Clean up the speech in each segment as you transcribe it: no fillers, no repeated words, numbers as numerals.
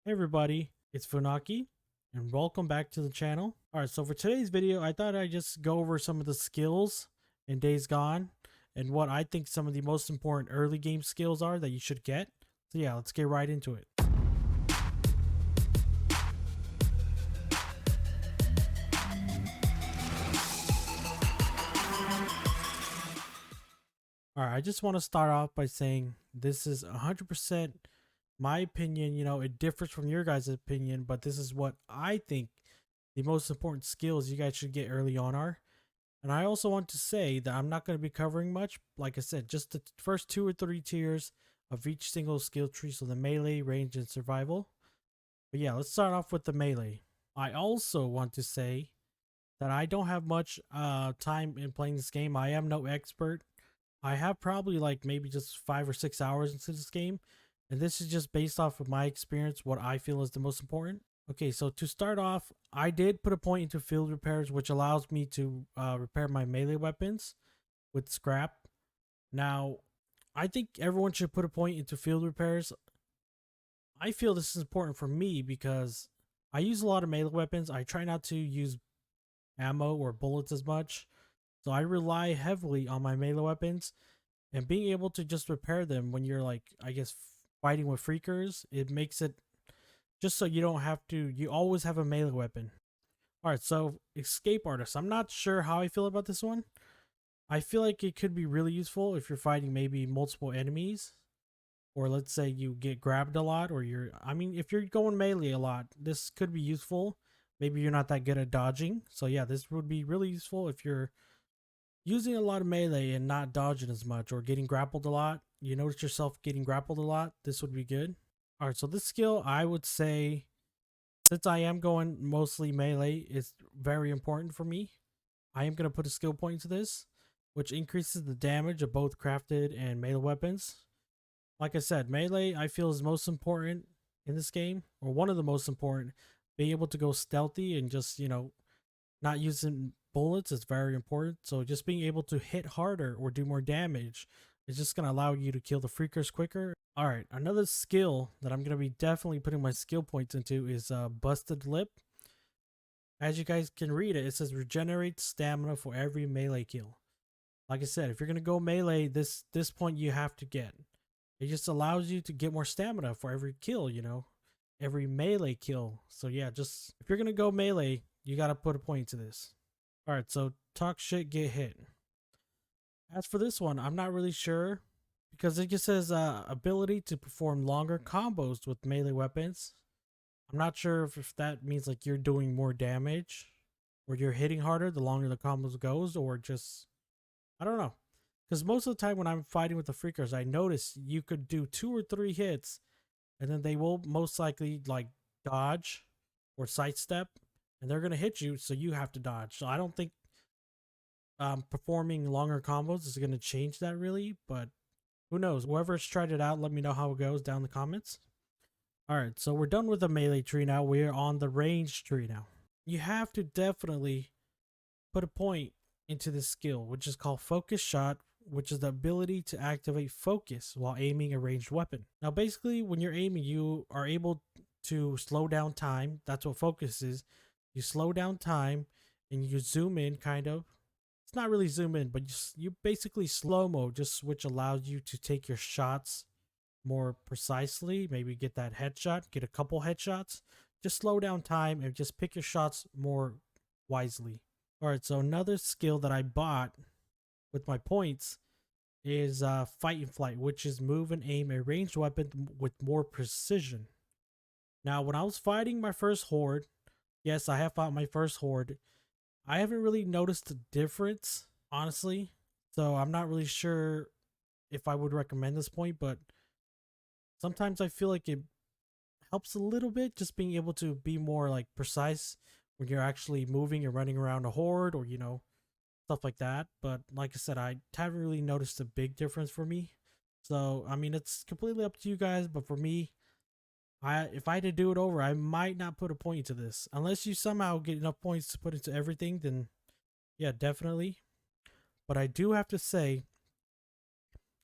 Hey everybody, it's Funaki, and welcome back to the channel. Alright, so for today's video, I thought I'd just go over some of the skills in Days Gone, and what I think some of the most important early game skills are that you should get. So yeah, let's get right into it. Alright, I just want to start off by saying this is 100% my opinion. It differs from your guys' opinion, but this is what I think the most important skills you guys should get early on are. And I also want to say that I'm not going to be covering much. Like I said, just the first 2 or 3 tiers of each single skill tree. So the melee, range, and survival. But yeah, let's start off with the melee. I also want to say that I don't have much time in playing this game. I am no expert. I have probably like maybe just 5 or 6 hours into this game. And this is just based off of my experience, what I feel is the most important. Okay, so to start off, I did put a point into field repairs, which allows me to repair my melee weapons with scrap. Now, I think everyone should put a point into field repairs. I feel this is important for me because I use a lot of melee weapons. I try not to use ammo or bullets as much. So I rely heavily on my melee weapons, and being able to just repair them when you're like, I guess, fighting with freakers, it makes it just so you don't have to, you always have a melee weapon. Alright, so escape artist. I'm not sure how I feel about this one. I feel like it could be really useful if you're fighting maybe multiple enemies. Or let's say you get grabbed a lot, or if you're going melee a lot, this could be useful. Maybe you're not that good at dodging. So yeah, this would be really useful if you're using a lot of melee and not dodging as much, or getting grappled a lot. You notice yourself getting grappled a lot, this would be good. Alright, so this skill, I would say, since I am going mostly melee, it's very important for me. I am going to put a skill point into this, which increases the damage of both crafted and melee weapons. Like I said, melee I feel is most important in this game, or one of the most important. Being able to go stealthy and just, not using bullets is very important. So just being able to hit harder or do more damage is just going to allow you to kill the freakers quicker. All right, another skill that I'm going to be definitely putting my skill points into is Busted Lip. As you guys can read it, it says regenerate stamina for every melee kill. Like I said, if you're going to go melee, this point you have to get. It just allows you to get more stamina for every kill, every melee kill. So yeah, just if you're going to go melee, you got to put a point to this. All right, so talk shit, get hit. As for this one, I'm not really sure because it just says ability to perform longer combos with melee weapons. I'm not sure if that means like you're doing more damage or you're hitting harder the longer the combos goes, or just, I don't know. Because most of the time when I'm fighting with the freakers, I notice you could do 2 or 3 hits and then they will most likely like dodge or sidestep, and they're going to hit you, so you have to dodge. So I don't think performing longer combos is going to change that really, but who knows? Whoever's tried it out, let me know how it goes down in the comments. Alright, so we're done with the melee tree now. We're on the range tree now. You have to definitely put a point into this skill, which is called Focus Shot, which is the ability to activate focus while aiming a ranged weapon. Now basically when you're aiming, you are able to slow down time. That's what focus is. You slow down time and you zoom in, kind of. It's not really zoom in, but you basically slow-mo, which allows you to take your shots more precisely. Maybe get that headshot, get a couple headshots. Just slow down time and just pick your shots more wisely. Alright, so another skill that I bought with my points is Fight and Flight, which is move and aim a ranged weapon with more precision. Now, when I was fighting my first horde, yes, I have fought my first horde, I haven't really noticed a difference, honestly. So I'm not really sure if I would recommend this point, but sometimes I feel like it helps a little bit, just being able to be more like precise when you're actually moving and running around a horde, or stuff like that. But like I said, I haven't really noticed a big difference for me. So I mean, it's completely up to you guys, but for me, if I had to do it over, I might not put a point into this. Unless you somehow get enough points to put into everything, then yeah, definitely. But I do have to say,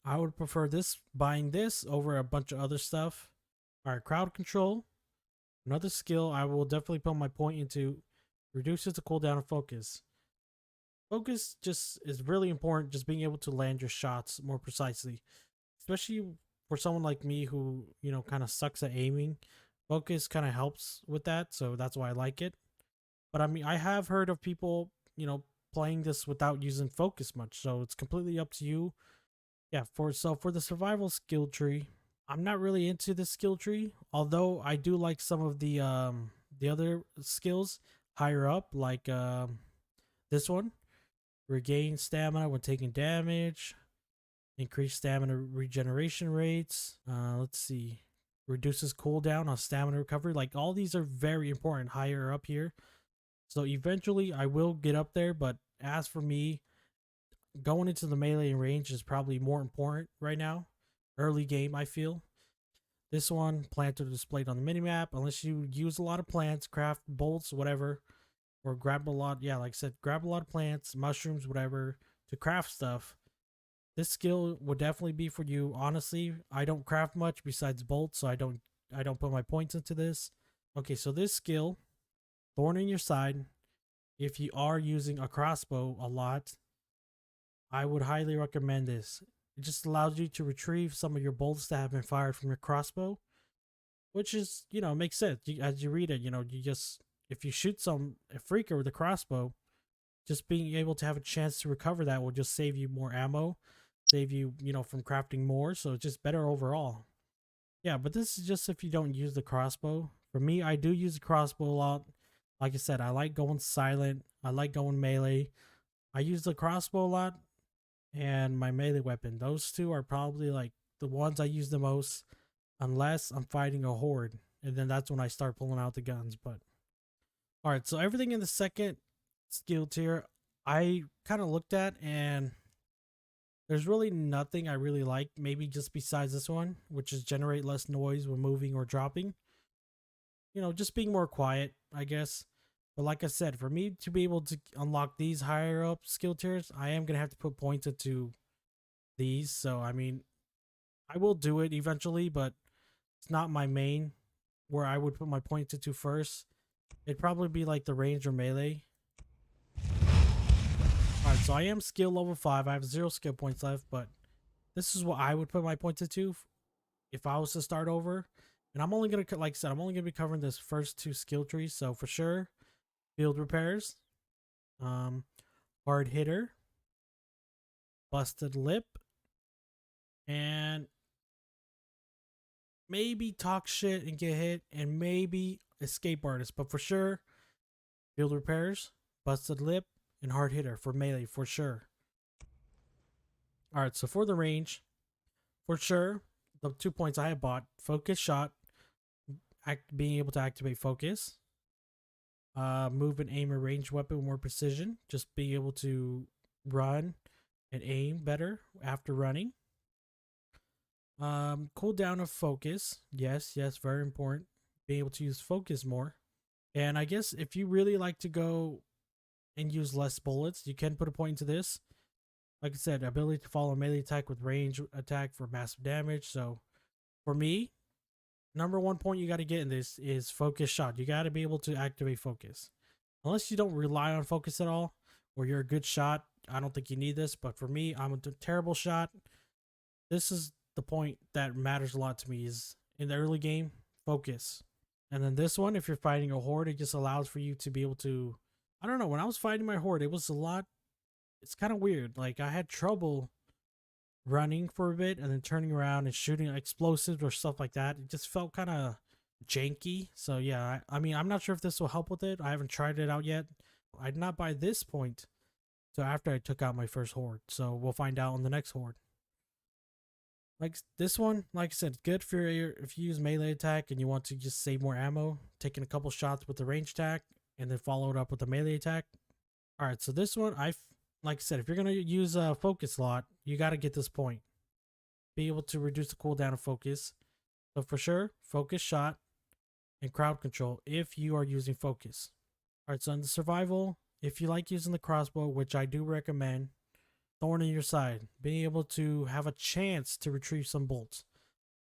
I would prefer buying this over a bunch of other stuff. Alright, crowd control. Another skill I will definitely put my point into reduces the cooldown of focus. Focus just is really important, just being able to land your shots more precisely, especially for someone like me who, kind of sucks at aiming. Focus kind of helps with that, so that's why I like it. But I mean, I have heard of people, playing this without using focus much, so it's completely up to you. Yeah, for the survival skill tree, I'm not really into the skill tree, although I do like some of the other skills higher up, like this one, regain stamina when taking damage, increase stamina regeneration rates. Let's see, reduces cooldown on stamina recovery. Like all these are very important higher up here. So eventually I will get up there, but as for me, going into the melee range is probably more important right now. Early game, I feel. This one, plants are displayed on the minimap. Unless you use a lot of plants, craft bolts, whatever, or grab a lot, yeah, like I said, grab a lot of plants, mushrooms, whatever, to craft stuff. This skill would definitely be for you. Honestly, I don't craft much besides bolts, so I don't put my points into this. Okay, so this skill, thorn in your side, if you are using a crossbow a lot, I would highly recommend this. It just allows you to retrieve some of your bolts that have been fired from your crossbow, which is, makes sense. As you read it, you just, if you shoot a freaker with a crossbow, just being able to have a chance to recover that will just save you more ammo, save you, from crafting more. So it's just better overall. Yeah, but this is just if you don't use the crossbow. For me, I do use the crossbow a lot. Like I said, I like going silent. I like going melee. I use the crossbow a lot and my melee weapon. Those two are probably like the ones I use the most, unless I'm fighting a horde. And then that's when I start pulling out the guns. But all right, so everything in the second skill tier, I kind of looked at, and there's really nothing I really like. Maybe just besides this one, which is generate less noise when moving or dropping. Just being more quiet, I guess. But like I said, for me to be able to unlock these higher up skill tiers, I am gonna have to put points into these. So I mean, I will do it eventually, but it's not my main where I would put my points into first. It'd probably be like the range or melee. Alright, so I am skill level 5. I have 0 skill points left, but this is what I would put my points into if I was to start over. And I'm only going to, like I said, I'm only going to be covering this first 2 skill trees. So for sure, field repairs, um, hard hitter, busted lip, and maybe talk shit and get hit, and maybe escape artist. But for sure, field repairs, busted lip, and hard hitter for melee for sure. All right, so for the range, for sure, the 2 points I have bought: focus shot, being able to activate focus, move and aim a ranged weapon with more precision, just being able to run and aim better after running. Cooldown of focus, yes, very important. Being able to use focus more, and I guess if you really like to go and use less bullets, you can put a point into this. Like I said, ability to follow melee attack with range attack for massive damage. So for me, number 1 point you got to get in this is focus shot. You got to be able to activate focus. Unless you don't rely on focus at all, or you're a good shot, I don't think you need this. But for me, I'm a terrible shot. This is the point that matters a lot to me, is in the early game, focus. And then this one, if you're fighting a horde, it just allows for you to be able to, I don't know, when I was fighting my horde, it was a lot, it's kind of weird. Like I had trouble running for a bit and then turning around and shooting explosives or stuff like that. It just felt kind of janky. So yeah, I mean, I'm not sure if this will help with it. I haven't tried it out yet. I did not buy this point so after I took out my first horde. So we'll find out on the next horde. Like this one, like I said, good for if you use melee attack and you want to just save more ammo, taking a couple shots with the range attack and then follow it up with a melee attack. All right, so this one, like I said, if you're gonna use a focus slot, you got to get this point. Be able to reduce the cooldown of focus. So for sure, focus shot and crowd control if you are using focus. All right, so in the survival, if you like using the crossbow, which I do recommend, thorn in your side, being able to have a chance to retrieve some bolts.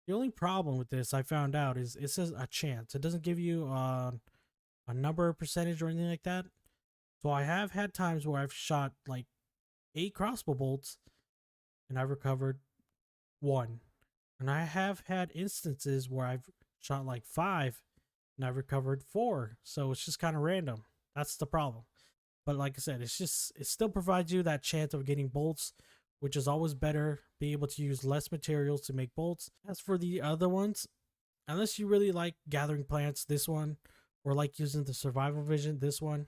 The only problem with this I found out is it says a chance. It doesn't give you a number percentage or anything like that. So I have had times where I've shot like 8 crossbow bolts and I've recovered 1. And I have had instances where I've shot like 5 and I've recovered 4. So it's just kind of random. That's the problem. But like I said, it still provides you that chance of getting bolts, which is always better. Be able to use less materials to make bolts. As for the other ones, unless you really like gathering plants, this one, or like using the survival vision, this one,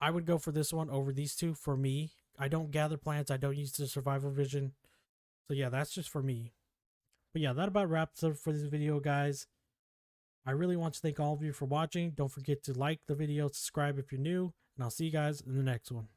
I would go for this one over these two for me. I don't gather plants, I don't use the survival vision. So yeah, that's just for me. But yeah, that about wraps up for this video, guys. I really want to thank all of you for watching. Don't forget to like the video, subscribe if you're new, and I'll see you guys in the next one.